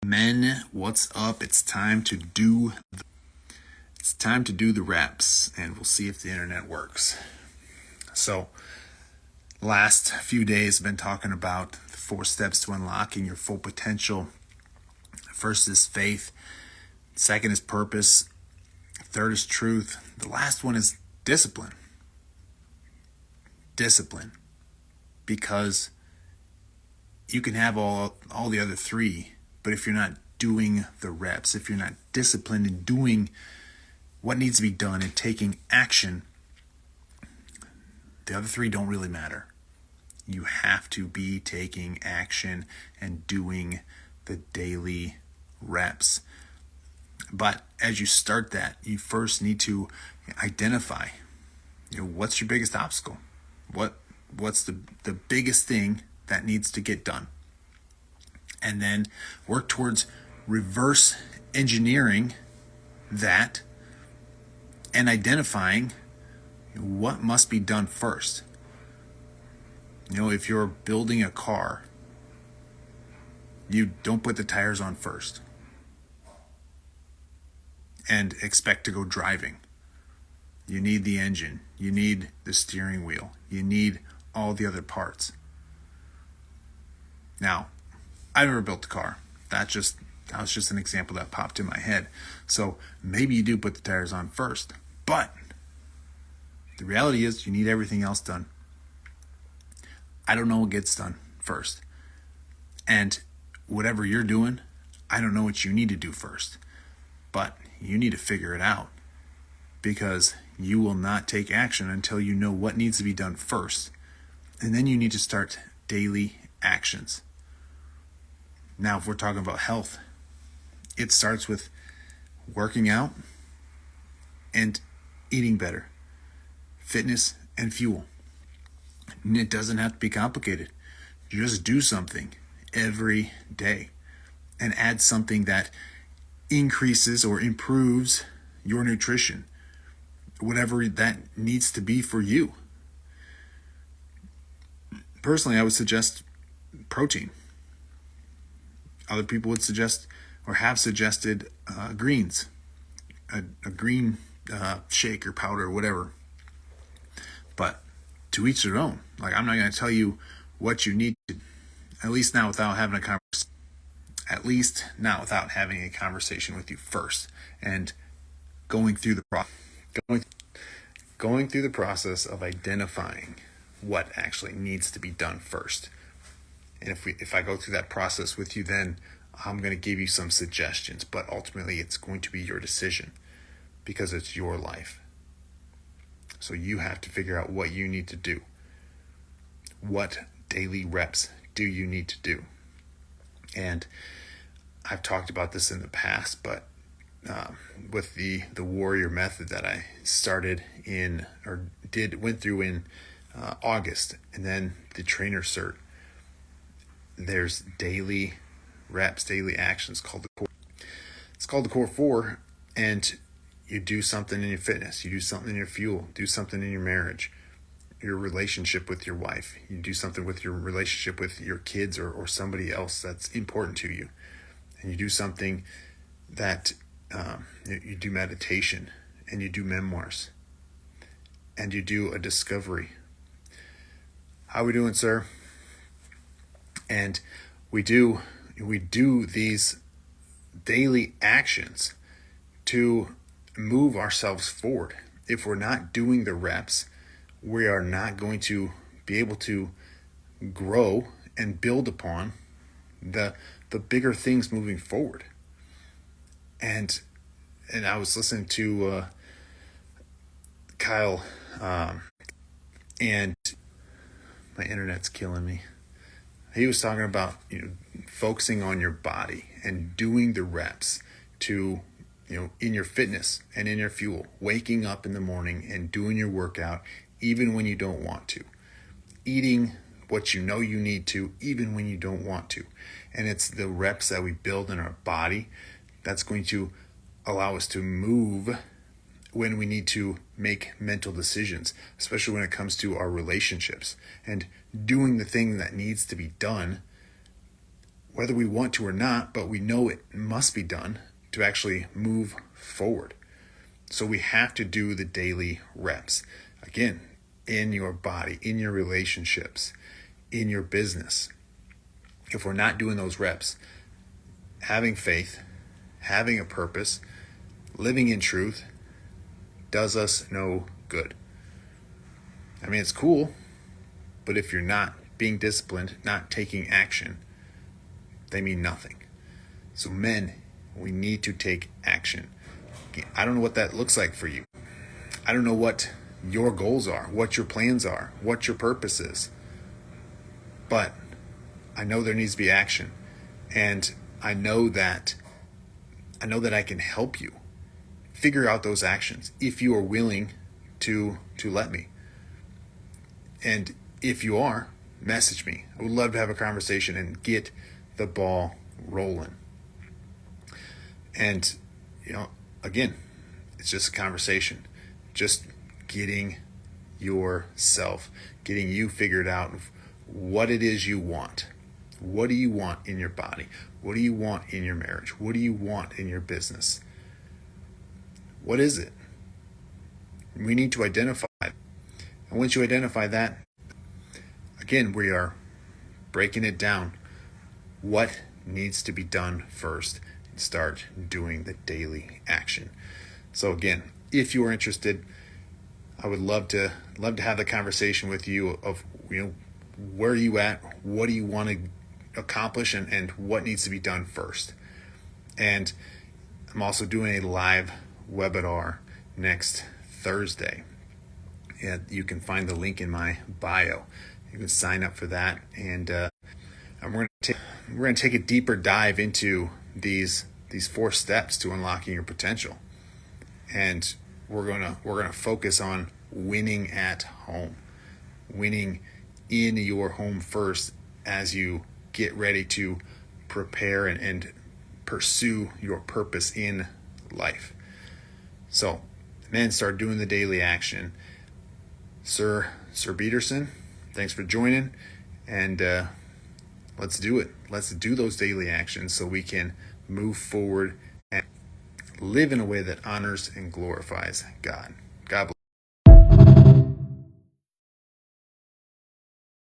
Men, what's up? It's time to do the reps, and we'll see if the internet works. So, last few days I've been talking about the 4 steps to unlocking your full potential. First is faith, second is purpose, third is truth. The last one is discipline. Discipline. Because you can have all the other 3, but if you're not doing the reps, if you're not disciplined in doing what needs to be done and taking action, the other 3 don't really matter. You have to be taking action and doing the daily reps. But as you start that, you first need to identify, what's your biggest obstacle? What's the biggest thing that needs to get done? And then work towards reverse engineering that and identifying what must be done first. If you're building a car, you don't put the tires on first and expect to go driving. You need the engine, you need the steering wheel, you need all the other parts. Now, I've never built a car. That was just an example that popped in my head. So maybe you do put the tires on first, but the reality is you need everything else done. I don't know what gets done first. And whatever you're doing, I don't know what you need to do first. But you need to figure it out, because you will not take action until you know what needs to be done first. And then you need to start daily actions. Now, if we're talking about health, it starts with working out and eating better, fitness and fuel. And it doesn't have to be complicated. Just do something every day and add something that increases or improves your nutrition, whatever that needs to be for you. Personally, I would suggest protein. Other people would suggest or have suggested greens, a green shake or powder or whatever. But to each their own. Like, I'm not going to tell you what you need to, at least not without having a conversation with you first, and going through the process of identifying what actually needs to be done first. And if I go through that process with you, then I'm going to give you some suggestions, but ultimately it's going to be your decision, because it's your life. So you have to figure out what you need to do. What daily reps do you need to do? And I've talked about this in the past, but with the warrior method that I went through in August, and then the trainer cert, there's daily reps, daily actions called the core. It's called the core 4, and you do something in your fitness, you do something in your fuel, do something in your marriage, your relationship with your wife, you do something with your relationship with your kids or somebody else that's important to you, and you do something that you do meditation, and you do memoirs, and you do a discovery. How we doing, sir? And we do these daily actions to move ourselves forward. If we're not doing the reps, we are not going to be able to grow and build upon the bigger things moving forward. And I was listening to Kyle, and my internet's killing me. He was talking about focusing on your body and doing the reps to in your fitness and in your fuel, waking up in the morning and doing your workout even when you don't want to, eating what you know you need to even when you don't want to. And it's the reps that we build in our body that's going to allow us to move when we need to make mental decisions, especially when it comes to our relationships, and doing the thing that needs to be done whether we want to or not, but we know it must be done to actually move forward. So we have to do the daily reps. Again, in your body, in your relationships, in your business. If we're not doing those reps, having faith, having a purpose, living in truth does us no good. I mean, it's cool, but if you're not being disciplined, not taking action, they mean nothing. So men, we need to take action. I don't know what that looks like for you. I don't know what your goals are, what your plans are, what your purpose is. But I know there needs to be action. And I know that I can help you figure out those actions if you are willing to let me. And if you are, message me. I would love to have a conversation and get the ball rolling. And, again, it's just a conversation. Just getting you figured out of what it is you want. What do you want in your body? What do you want in your marriage? What do you want in your business? What is it? We need to identify it. And once you identify that, again, we are breaking it down. What needs to be done first, and start doing the daily action. So again, if you are interested, I would love to have the conversation with you of where are you at, what do you want to accomplish, and what needs to be done first. And I'm also doing a live webinar next Thursday. And you can find the link in my bio. You can sign up for that, and we're going to take a deeper dive into these 4 steps to unlocking your potential. And we're gonna focus on winning at home, winning in your home first as you get ready to prepare and pursue your purpose in life. So, men, start doing the daily action. Sir Peterson, thanks for joining, and let's do it. Let's do those daily actions so we can move forward and live in a way that honors and glorifies God.